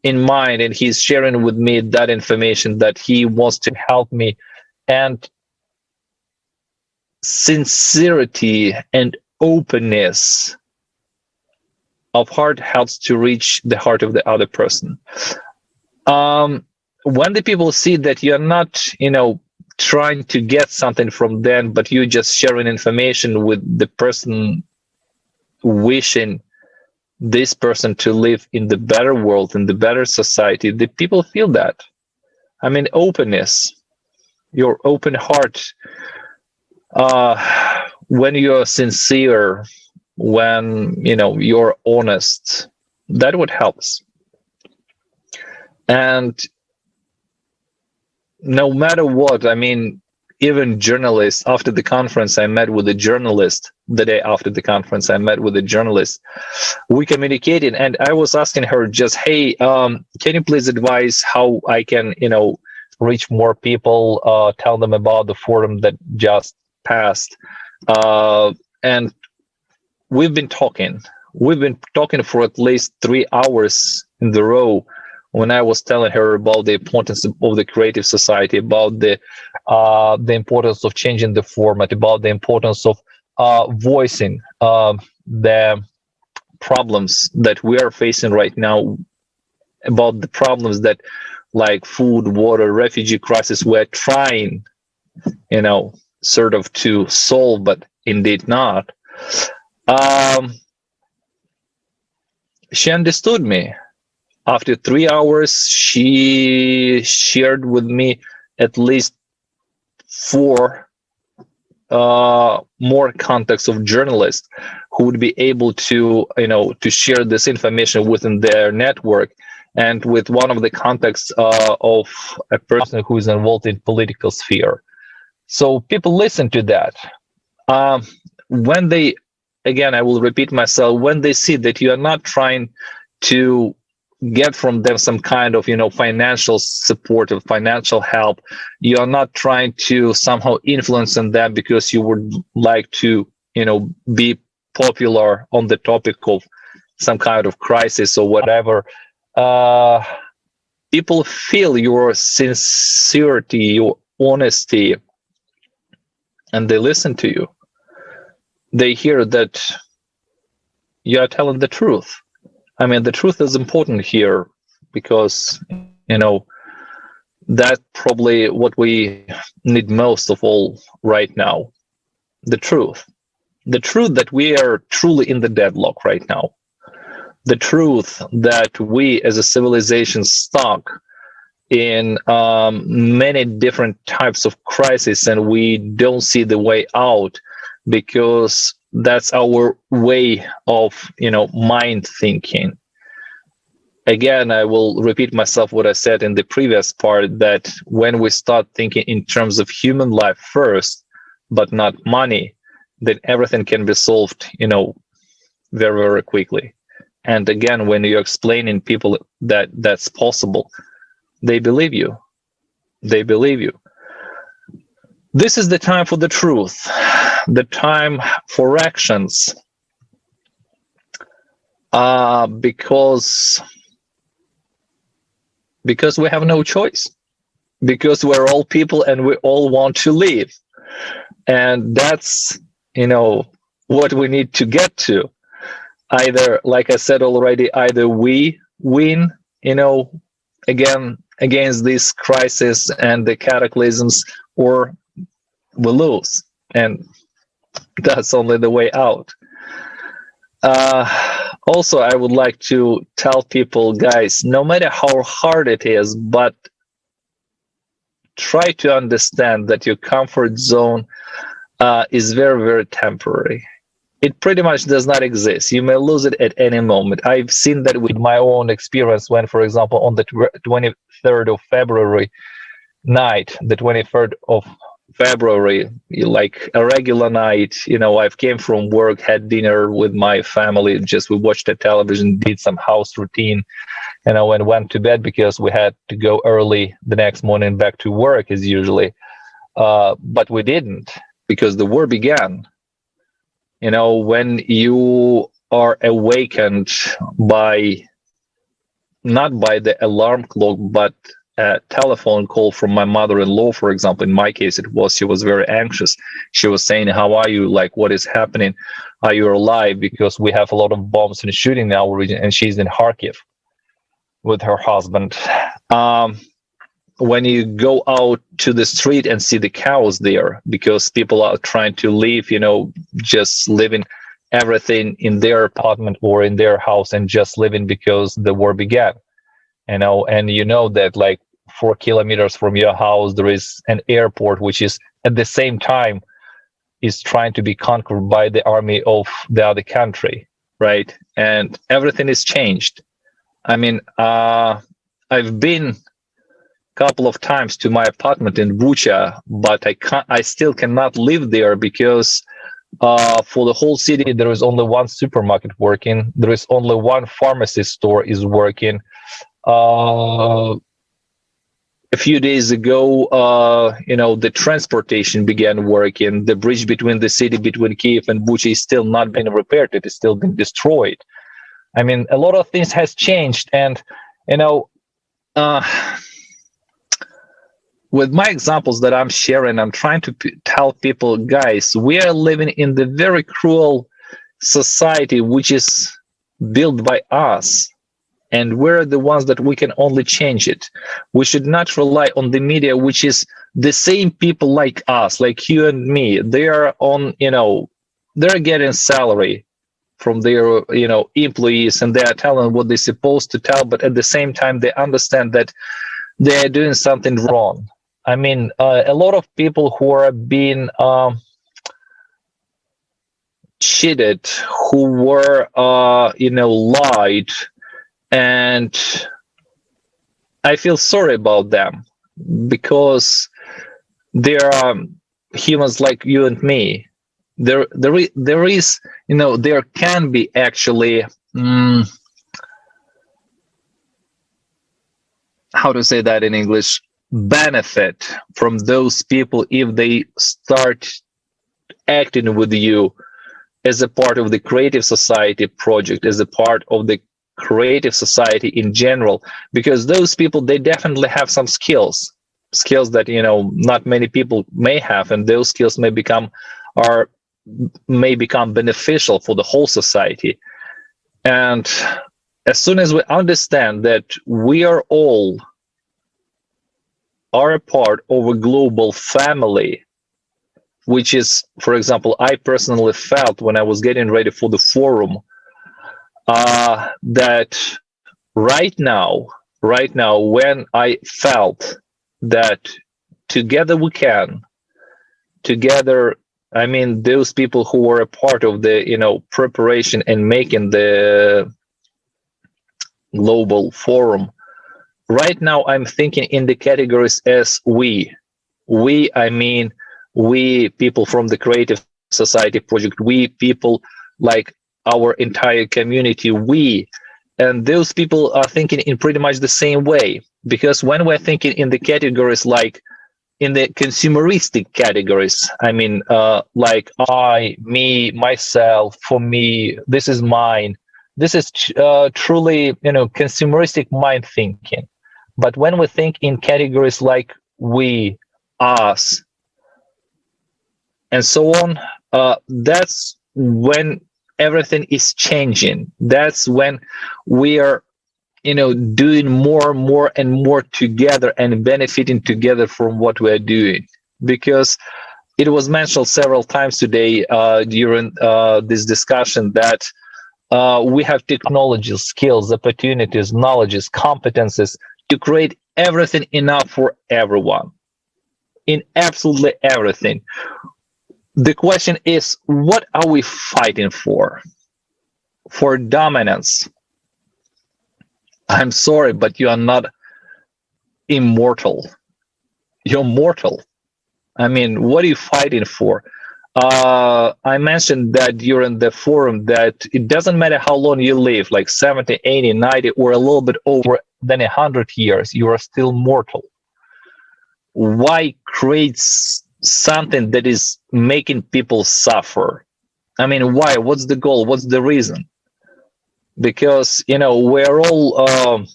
in mind and he's sharing with me that information that he wants to help me. And sincerity and openness of heart helps to reach the heart of the other person. When the people see that you're not, you know, trying to get something from them, but you're just sharing information with the person, wishing this person to live in the better world, in the better society, the people feel that. I mean, openness, your open heart, when you're sincere, when, you know, you're honest, that would help us. And no matter what, I mean, even journalists, after the conference, I met with a journalist. The day after the conference, I met with a journalist. We communicated, and I was asking her just, hey, can you please advise how I can, you know, reach more people, tell them about the forum that just passed. And we've been talking for at least 3 hours in the row, when I was telling her about the importance of the creative society, about the importance of changing the format, about the importance of voicing the problems that we are facing right now, about the problems that, like food, water, refugee crisis, we're trying, you know, sort of to solve, but indeed not. She understood me. After 3 hours, she shared with me at least 4 more contacts of journalists who would be able to, you know, to share this information within their network, and with one of the contacts of a person who is involved in political sphere. So people listen to that. When they, again, I will repeat myself, when they see that you are not trying to get from them some kind of, you know, financial support or financial help, you are not trying to somehow influence on them because you would like to, you know, be popular on the topic of some kind of crisis or whatever. People feel your sincerity, your honesty, and they listen to you. They hear that you are telling the truth. I mean, the truth is important here because, you know, That's probably what we need most of all right now. The truth that we are truly in the deadlock right now. The truth that we as a civilization stuck in many different types of crises, and we don't see the way out because that's our way of, mind thinking. Again, I will repeat myself what I said in the previous part, that when we start thinking in terms of human life first, but not money, then everything can be solved, very, very quickly. And again, when you're explaining people that that's possible, they believe you. They believe you. This is the time for the truth, the time for actions, because we have no choice, because we're all people and we all want to live. And that's, what we need to get to. Either, like I said already, either we win, again, against this crisis and the cataclysms, or we lose. And that's only the way out. Also, I would like to tell people, guys, no matter how hard it is, but try to understand that your comfort zone is very, very temporary. It pretty much does not exist. You may lose it at any moment. I've seen that with my own experience when, for example, on the 23rd of February night, the 23rd of February, like a regular night, I've came from work, had dinner with my family, we watched the television, did some house routine, and went to bed because we had to go early the next morning back to work as usually. But we didn't, because the war began. When you are awakened by, not by the alarm clock, but a telephone call from my mother-in-law, for example, in my case, she was very anxious. She was saying, how are you? Like, what is happening? Are you alive? Because we have a lot of bombs and shooting in our region, and she's in Kharkiv with her husband. When you go out to the street and see the chaos there, because people are trying to live, just living everything in their apartment or in their house and just living because the war began, and that like 4 kilometers from your house, there is an airport, which is at the same time is trying to be conquered by the army of the other country, right? And everything is changed. I mean, I've been couple of times to my apartment in Bucha, but I still cannot live there because for the whole city there is only one supermarket working, there is only one pharmacy store is working. A few days ago, the transportation began working. The bridge between the city, between Kiev and Bucha, is still not been repaired. It is still been destroyed. I mean, a lot of things has changed, and with my examples that I'm sharing, I'm trying to tell people, guys, we are living in the very cruel society which is built by us, and we're the ones that we can only change it. We should not rely on the media, which is the same people like us, like you and me. They are on, they're getting salary from their, employees, and they are telling what they're supposed to tell, but at the same time, they understand that they are doing something wrong. I mean, a lot of people who are being cheated, who were, lied, and I feel sorry about them because they are humans like you and me. There is, there can be actually, how to say that in English, benefit from those people if they start acting with you as a part of the creative society project, as a part of the creative society in general, because those people, they definitely have some skills that not many people may have, and those skills may become beneficial for the whole society. And as soon as we understand that we are all are a part of a global family, which is, for example, I personally felt when I was getting ready for the forum, that right now, when I felt that together we can, together, I mean, those people who were a part of the, preparation and making the global forum, right now I'm thinking in the categories as we, I mean, we people from the Creative Society Project, we people like our entire community, we, and those people are thinking in pretty much the same way, because when we're thinking in the categories like in the consumeristic categories, I mean, like I, me, myself, for me, this is mine, this is truly, consumeristic mind thinking. But when we think in categories like we, us, and so on, that's when everything is changing. That's when we are, doing more and more together and benefiting together from what we are doing. Because it was mentioned several times today during this discussion that we have technology, skills, opportunities, knowledges, competences to create everything enough for everyone, in absolutely everything. The question is, what are we fighting for? For dominance. I'm sorry, but you are not immortal. You're mortal. I mean, what are you fighting for? I mentioned that during the forum that it doesn't matter how long you live, like 70, 80, 90, or a little bit over than 100 years, you are still mortal. Why create something that is making people suffer? I mean, why? What's the goal? What's the reason? Because, we're all,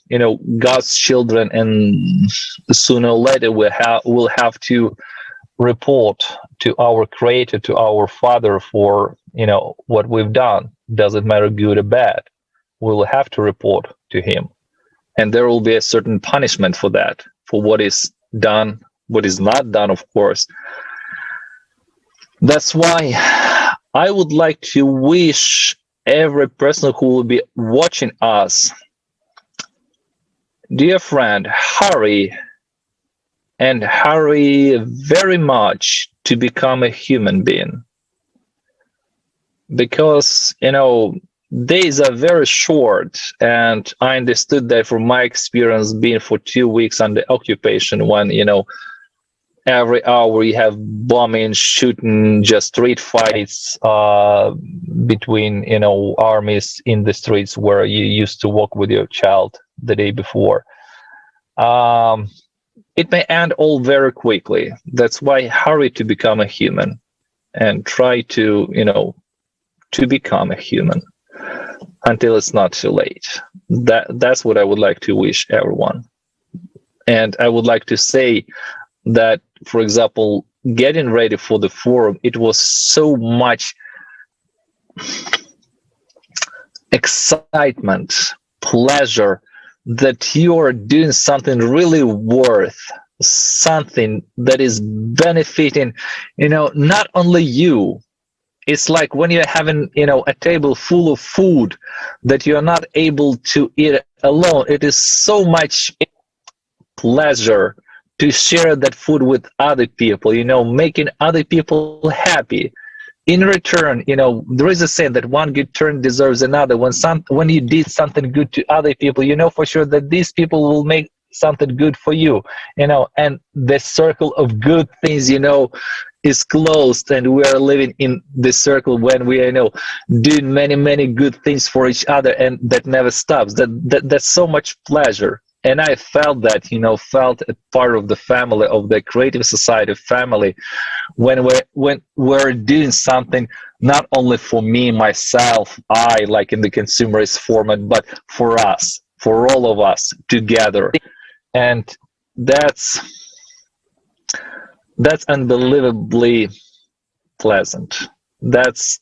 God's children, and sooner or later we'll have to report to our Creator, to our Father for, what we've done. Doesn't matter good or bad. We'll have to report to Him. And there will be a certain punishment for that, for what is done, what is not done, of course. That's why I would like to wish every person who will be watching us, dear friend, hurry very much to become a human being. Because, days are very short, and I understood that from my experience being for 2 weeks under occupation, when, every hour you have bombing, shooting, just street fights between, armies in the streets where you used to walk with your child the day before. It may end all very quickly. That's why hurry to become a human and try to, to become a human until it's not too late. That's what I would like to wish everyone. And I would like to say that, for example, getting ready for the forum, it was so much excitement, pleasure, that you are doing something really worth, something that is benefiting, not only you. It's like when you're having, a table full of food that you're not able to eat alone. It is so much pleasure to share that food with other people, making other people happy. In return, there is a saying that one good turn deserves another. When you did something good to other people, for sure that these people will make something good for you, and the circle of good things, is closed, and we are living in this circle when we are, doing many good things for each other, and that never stops. That's so much pleasure. And I felt that, felt a part of the family, of the Creative Society family, when we're doing something not only for me, myself, I, like in the consumerist format, but for us, for all of us together. And that's unbelievably pleasant. That's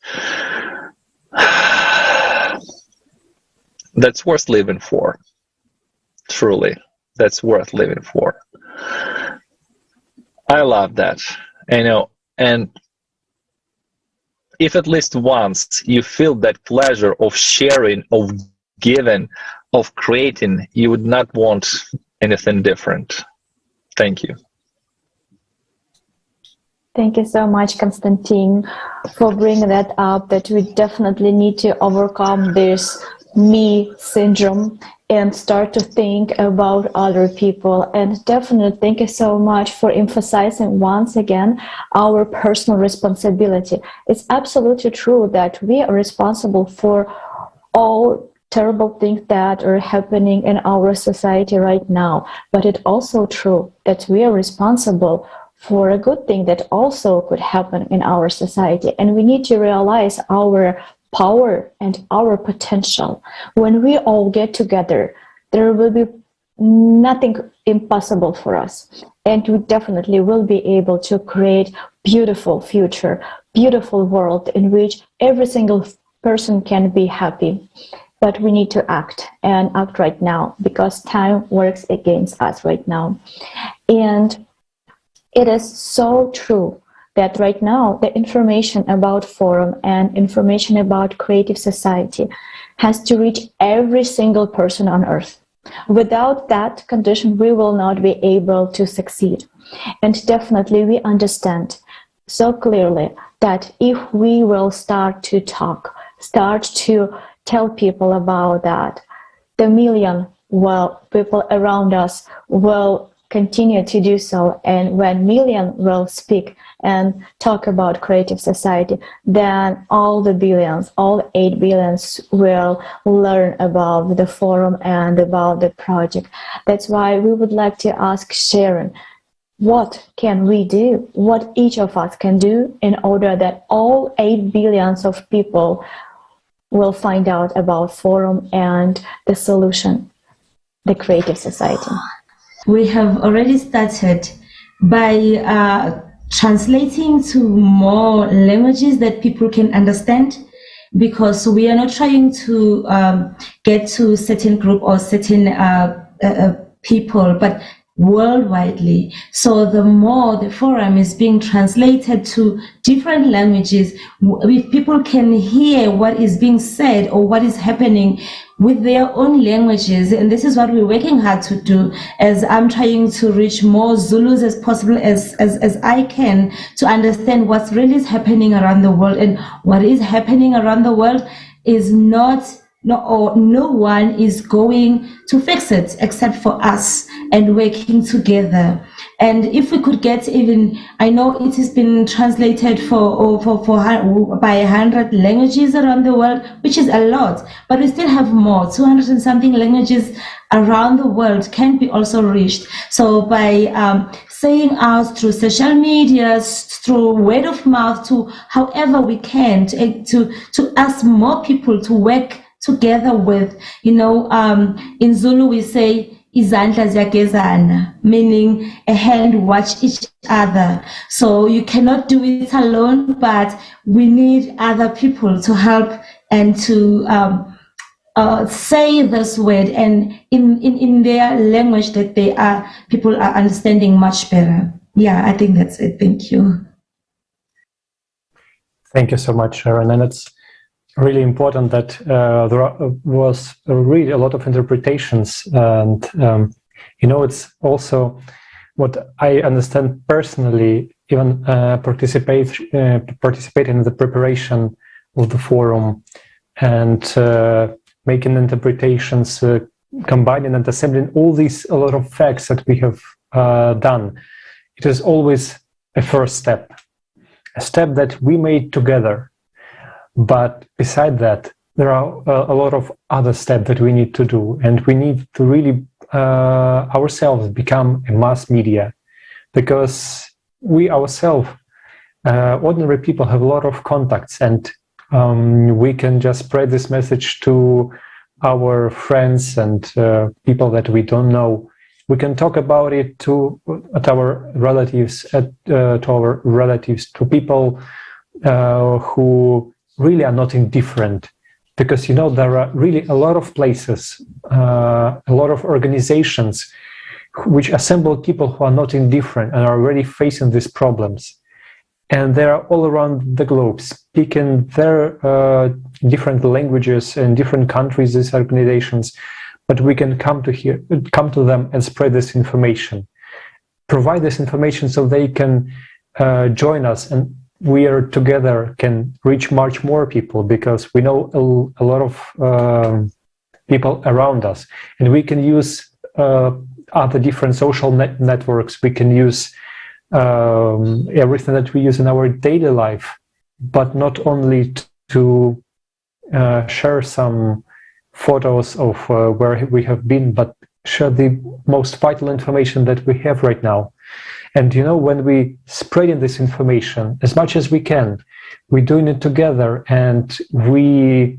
worth living for. Truly, that's worth living for. I love that. And if at least once you feel that pleasure of sharing, of giving, of creating, you would not want anything different. Thank you. Thank you so much, Konstantin, for bringing that up, that we definitely need to overcome this me syndrome and start to think about other people. And definitely thank you so much for emphasizing once again our personal responsibility. It's absolutely true that we are responsible for all terrible things that are happening in our society right now, but it's also true that we are responsible for a good thing that also could happen in our society. And we need to realize our power and our potential. When we all get together, there will be nothing impossible for us. And we definitely will be able to create beautiful future, beautiful world in which every single person can be happy. But we need to act, and act right now, because time works against us right now. And it is so true that right now the information about Forum and information about creative society has to reach every single person on earth. Without that condition, we will not be able to succeed. And definitely we understand so clearly that if we will start to talk, start to tell people about that, the million people around us will continue to do so. And when million will speak and talk about creative society, then all the billions, all 8 billions will learn about the Forum and about the project. That's why we would like to ask Sharon, what can we do? What each of us can do in order that all 8 billions of people will find out about Forum and the solution, the creative society? We have already started by translating to more languages that people can understand, because we are not trying to get to certain group or certain people, but worldwidely. So the more the Forum is being translated to different languages, if people can hear what is being said or what is happening with their own languages, and this is what we're working hard to do, as I'm trying to reach more Zulus as possible as I can, to understand what's really happening around the world. And what is happening around the world is no one is going to fix it except for us and working together. And if we could get even, I know it has been translated by 100 languages around the world, which is a lot, but we still have more. 200 and something languages around the world can be also reached. So by saying out through social media, through word of mouth, to however we can, to ask more people to work together with, in Zulu we say izandla ziyagezana, meaning a hand watch each other. So you cannot do it alone, but we need other people to help and to say this word, and in their language that people are understanding much better. Yeah, I think that's it. Thank you. Thank you so much, Sharon. And it's really important that there was really a lot of interpretations, and it's also what I understand personally, even participating in the preparation of the Forum and making interpretations, combining and assembling a lot of facts that we have done. It is always a first step, a step that we made together. But beside that, there are a lot of other steps that we need to do, and we need to really ourselves become a mass media, because we ourselves, ordinary people, have a lot of contacts, and we can just spread this message to our friends and people that we don't know. We can talk about it to our relatives, to people who really are not indifferent, because there are really a lot of places, a lot of organizations which assemble people who are not indifferent and are already facing these problems. And they are all around the globe, speaking their different languages in different countries, these organizations. But we can come to them and spread this information, provide this information so they can join us, and we are together can reach much more people, because we know a lot of people around us, and we can use other different social networks. We can use everything that we use in our daily life, but not only to share some photos of where we have been, but share the most vital information that we have right now. And you know, when we spreading this information as much as we can, we're doing it together, and we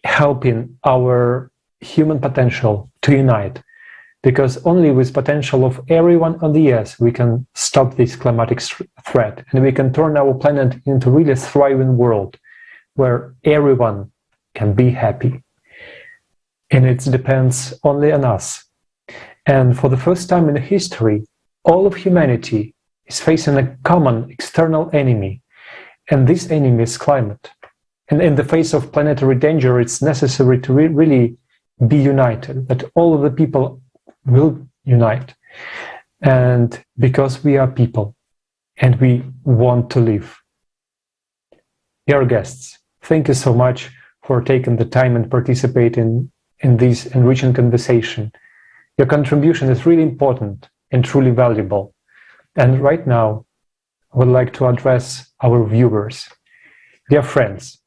helping our human potential to unite. Because only with potential of everyone on the earth we can stop this climatic threat, and we can turn our planet into a really thriving world where everyone can be happy. And it depends only on us. And for the first time in history, all of humanity is facing a common external enemy, and this enemy is climate. And in the face of planetary danger, it's necessary to really be united, that all of the people will unite. And because we are people and we want to live. Dear guests, thank you so much for taking the time and participating in this enriching conversation. Your contribution is really important and truly valuable. And right now, I would like to address our viewers. Dear friends,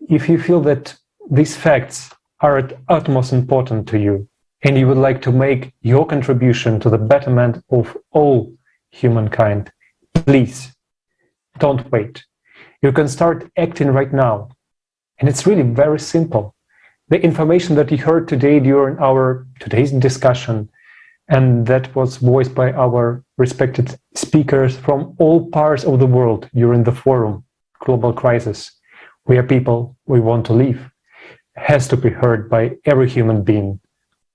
if you feel that these facts are at utmost important to you, and you would like to make your contribution to the betterment of all humankind, please don't wait. You can start acting right now. And it's really very simple. The information that you heard today during our today's discussion, and that was voiced by our respected speakers from all parts of the world during the forum, Global Crisis, We Are People, We Want to Live, has to be heard by every human being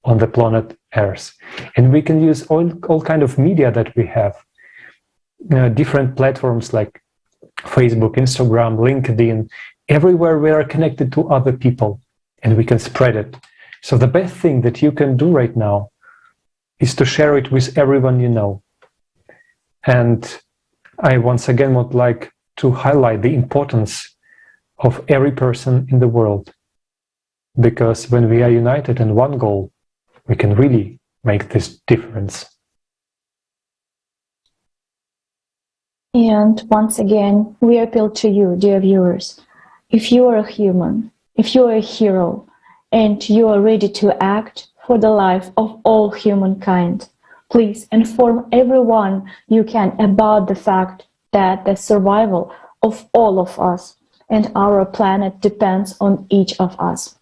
on the planet Earth. And we can use all kind of media that we have, different platforms like Facebook, Instagram, LinkedIn. Everywhere we are connected to other people, and we can spread it. So the best thing that you can do right now is to share it with everyone you know. And I once again would like to highlight the importance of every person in the world, because when we are united in one goal, we can really make this difference. And once again, we appeal to you, dear viewers. If you are a human, if you are a hero, and you are ready to act for the life of all humankind, please inform everyone you can about the fact that the survival of all of us and our planet depends on each of us.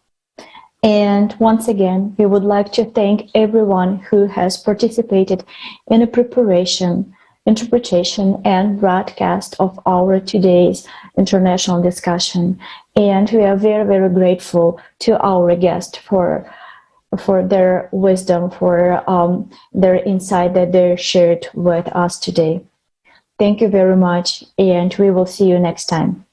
And once again, we would like to thank everyone who has participated in the preparation, interpretation, and broadcast of our today's international discussion. And we are very, very grateful to our guests for their wisdom, for their insight that they shared with us today. Thank you very much, and we will see you next time.